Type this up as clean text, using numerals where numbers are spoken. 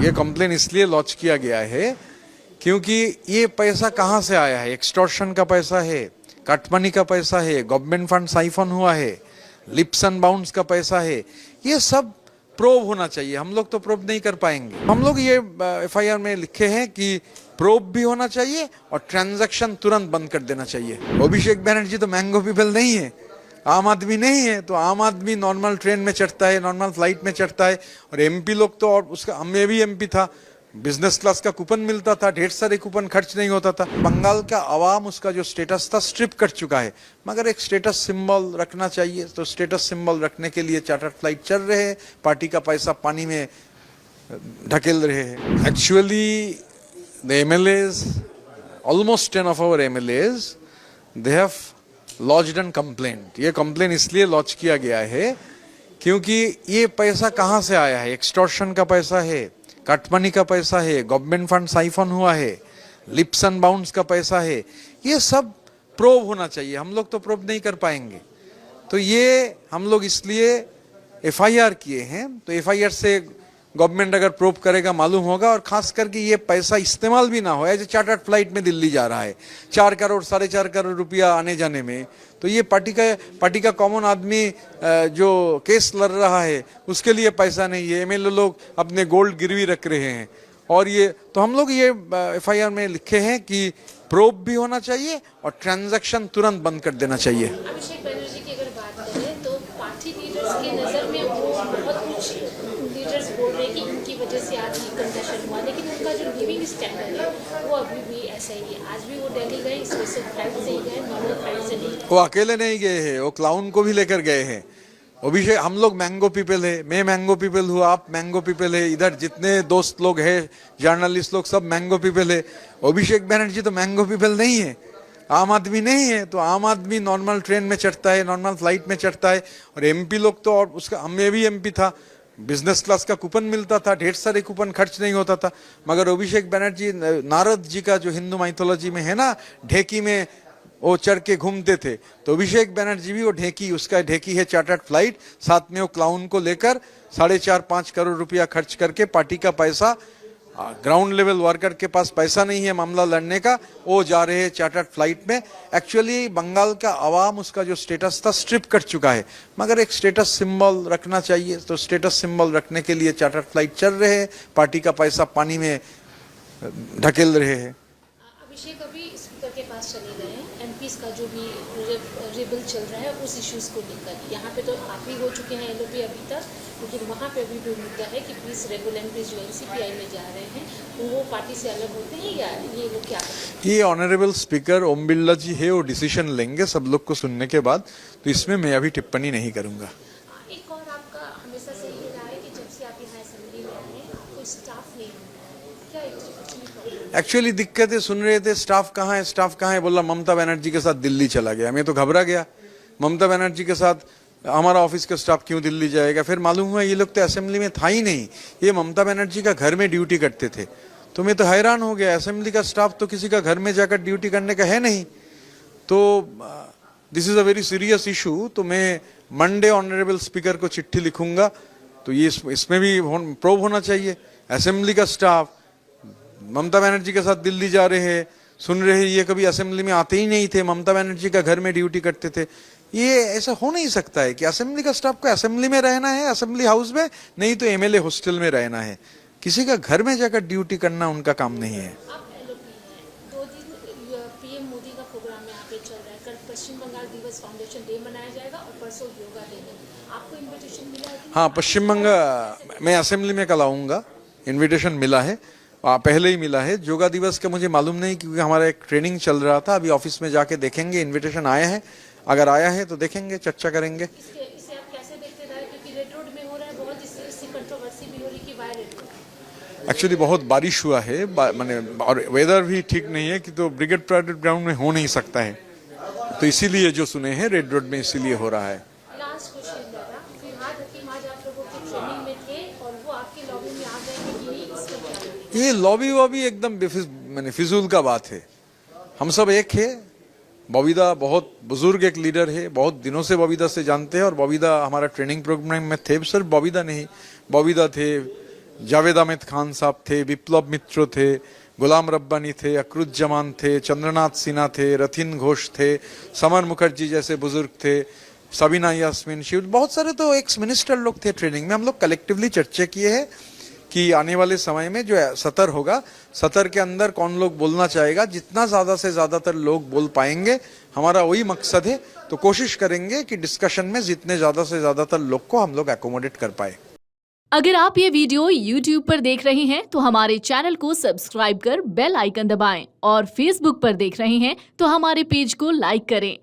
ये कंप्लेन इसलिए लॉन्च किया गया है क्योंकि ये पैसा कहाँ से आया है। एक्सटॉर्शन का पैसा है, कटमनी का पैसा है, गवर्नमेंट फंड साइफन हुआ है, लिप्स एंड बाउंड्स का पैसा है। ये सब प्रोब होना चाहिए। हम लोग तो प्रोब नहीं कर पाएंगे। हम लोग ये एफआईआर में लिखे हैं कि प्रोब भी होना चाहिए और ट्रांजैक्शन तुरंत बंद कर देना चाहिए। अभिषेक बनर्जी तो मैंगो पीपल नहीं है, आम आदमी नहीं है। तो आम आदमी नॉर्मल ट्रेन में चढ़ता है, नॉर्मल फ्लाइट में चढ़ता है। और एमपी लोग तो, और उसका मैं भी एमपी था, बिजनेस क्लास का कूपन मिलता था, ढेर सारे कूपन खर्च नहीं होता था। बंगाल का आवाम उसका जो स्टेटस था स्ट्रिप कर चुका है। मगर एक स्टेटस सिंबल रखना चाहिए, तो स्टेटस सिंबल रखने के लिए चार्टर्ड फ्लाइट चल रहे हैं, पार्टी का पैसा पानी में ढकेल रहे हैं। Actually the MLAs, almost 10 of our MLAs, they have lodged an complaint। ये कंप्लेन इसलिए लॉन्च किया गया है क्योंकि ये पैसा कहाँ से आया है। एक्सटॉर्शन का पैसा है, कटमनी का पैसा है, गवर्नमेंट फंड साइफन हुआ है, लिप्स एंड बाउंड्स का पैसा है। ये सब प्रोब होना चाहिए। हम लोग तो प्रोब नहीं कर पाएंगे। तो ये हम लोग इसलिए एफआईआर किए हैं। तो एफआईआर से गवर्नमेंट अगर प्रोब करेगा मालूम होगा। और खास करके ये पैसा इस्तेमाल भी ना हो। ऐसे चार्टर्ड फ्लाइट में दिल्ली जा रहा है 4 करोड़ 4.5 करोड़ रुपया आने जाने में। तो ये पार्टी का कॉमन आदमी जो केस लड़ रहा है उसके लिए पैसा नहीं है। एमएलए लोग अपने गोल्ड गिरवी रख रहे हैं। और ये तो हम लोग ये एफआईआर में लिखे हैं कि प्रोब भी होना चाहिए और ट्रांजैक्शन तुरंत बंद कर देना चाहिए। अभिषेक बनर्जी की अगर बात करें तो पार्टी लीडर्स के नज़र में वो बहुत कुछ लीडर्स बोल रहे हैं कि इनकी वजह से आज ये कंडक्शन हुआ, लेकिन उनका जो लिविंग स्टैंडर्ड है वो अभी भी ऐसा ही है। आज भी वो दिल्ली गए, स्पेशल फ्लाइट से ही गए, नॉर्मल फ्लाइट से नहीं। वो अकेले नहीं गए हैं, वो क्लाउन को भी लेकर गए हैं। अभिषेक, हम लोग मैंगो पीपल है, मैं मैंगो पीपल हूँ, आप मैंगो पीपल है, इधर जितने दोस्त लोग हैं, जर्नलिस्ट लोग, सब मैंगो पीपल है। अभिषेक बनर्जी तो मैंगो पीपल नहीं है, आम आदमी नहीं है। तो आम आदमी नॉर्मल ट्रेन में चढ़ता है, नॉर्मल फ्लाइट में चढ़ता है। और एमपी लोग तो, और उसका मैं भी एमपी था, बिजनेस क्लास का कूपन मिलता था, ढेर सारे कूपन खर्च नहीं होता था। मगर अभिषेक बनर्जी, नारद जी का जो हिंदू माइथोलॉजी में है ना, ढेकी में वो चढ़ के घूमते थे। तो अभिषेक बनर्जी भी वो ढेकी, उसका ढेकी है चार्टर्ड फ्लाइट। साथ में वो क्लाउन को लेकर 4.5-5 करोड़ रुपया खर्च करके पार्टी का पैसा, ग्राउंड लेवल वर्कर के पास पैसा नहीं है मामला लड़ने का, वो जा रहे हैं चार्टर्ड फ्लाइट में। एक्चुअली बंगाल का आवाम उसका जो स्टेटस था स्ट्रिप कर चुका है। मगर एक स्टेटस सिंबल रखना चाहिए, तो स्टेटस सिंबल रखने के लिए चार्टर्ड फ्लाइट चल रहे हैं, पार्टी का पैसा पानी में ढकेल रहे हैं। अभिषेक अभी स्पीकर के पास चले गए हैं, एमपीज का जो भी रिबल चल रहा है उस इश्यूज को लेकर। यहाँ पे तो आप ही हो चुके हैं एलओपी अभी तक, लेकिन वहाँ पे अभी भी मुद्दा है कि प्लीज रेगुलर एमपीज जो एनसीपीआई में जा रहे हैं वो पार्टी से अलग होते हैं या ये वो क्या करते हैं? ये ऑनरेबल स्पीकर ओम बिरला जी है, वो डिसीजन लेंगे सब लोग को सुनने के बाद। तो इसमें मैं अभी टिप्पणी नहीं करूंगा। एक और आपका हमेशा से ये रहा है कि जब से आप यहाँ असेंबली में आए हैं आपको स्टाफ नहीं मिला, क्या एक्चुअली दिक्कतें सुन रहे थे, स्टाफ कहाँ है, स्टाफ कहाँ है। बोला ममता बनर्जी के साथ दिल्ली चला गया। मैं तो घबरा गया, ममता बनर्जी के साथ हमारा ऑफिस का स्टाफ क्यों दिल्ली जाएगा। फिर मालूम हुआ ये लोग तो असेंबली में था ही नहीं, ये ममता बनर्जी का घर में ड्यूटी करते थे। तो मैं तो हैरान हो गया, असेंबली का स्टाफ तो किसी का घर में जाकर ड्यूटी करने का है नहीं। तो this is a very serious issue. तो मैं मंडे ऑनरेबल स्पीकर को चिट्ठी लिखूंगा। तो ये इसमें भी प्रोब होना चाहिए। असेंबली का स्टाफ ममता बनर्जी के साथ दिल्ली जा रहे हैं, सुन रहे हैं, ये कभी असेंबली में आते ही नहीं थे, ममता बनर्जी का घर में ड्यूटी करते थे। ये ऐसा हो नहीं सकता है कि असेंबली का स्टाफ को असेंबली में रहना है, असेंबली हाउस में, नहीं तो एमएलए हॉस्टल में रहना है। किसी का घर में जाकर ड्यूटी करना उनका काम नहीं है। आप एलओपी हैं, 2 दिन पीएम मोदी का प्रोग्राम यहाँ पे चल रहा है। कल पश्चिम बंगाल दिवस फाउंडेशन डे मनाया जाएगा और परसों योगा डे है। आपको इन्विटेशन मिला है? हाँ, पश्चिम बंगाल मैं असेंबली में कल आऊँगा, इन्विटेशन मिला है, पहले ही मिला है। योगा दिवस का मुझे मालूम नहीं क्योंकि हमारा एक ट्रेनिंग चल रहा था। अभी ऑफिस में जाके देखेंगे इन्विटेशन आया है, अगर आया है तो देखेंगे, चर्चा करेंगे। इसे आप कैसे देखते हैं क्योंकि रेड रोड में हो रहा है बहुत, इससे कंट्रोवर्सी भी हो रही कि वाई रेड रोड? एक्चुअली बहुत बारिश हुआ है, माने और वेदर भी ठीक नहीं है कि तो ब्रिगेड परेड ग्राउंड में हो नहीं सकता है। तो इसीलिए जो सुने हैं रेड रोड में इसीलिए हो रहा है। लास्ट क्वेश्चन दादा, फिलहाल हकीम आज आप लोगों की ट्रेनिंग में थे और वो आपके लॉबी में आ गए हैं कि नहीं, इसका क्या? ये लॉबी वॉबी एकदम मैंने फिजूल का बात है। हम सब एक है। बबीदा बहुत बुजुर्ग एक लीडर है, बहुत दिनों से बबीदा से जानते हैं और बबीदा हमारा ट्रेनिंग प्रोग्राम में थे। सिर्फ बबीदा नहीं, बबीदा थे, जावेद अहमद खान साहब थे, विप्लव मित्र थे, गुलाम रब्बानी थे, अकरुज्जमान थे, चंद्रनाथ सिन्हा थे, रथिन घोष थे, समर मुखर्जी जैसे बुजुर्ग थे, सबीना यास्मीन शिव, बहुत सारे तो एक्स मिनिस्टर लोग थे ट्रेनिंग में। हम लोग कलेक्टिवली चर्चा किए हैं कि आने वाले समय में जो सतर होगा, सतर के अंदर कौन लोग बोलना चाहेगा, जितना ज़्यादा से ज़्यादातर लोग बोल पाएंगे, हमारा वही मकसद है। तो कोशिश करेंगे कि डिस्कशन में जितने ज़्यादा से ज़्यादातर लोग को हम लोग एकोमोडेट कर पाए। अगर आप ये वीडियो YouTube पर देख रहे हैं तो हमारे चैनल को सब्सक्राइब कर बेल आइकन दबाएं और Facebook पर देख रहे हैं तो हमारे पेज को लाइक करें।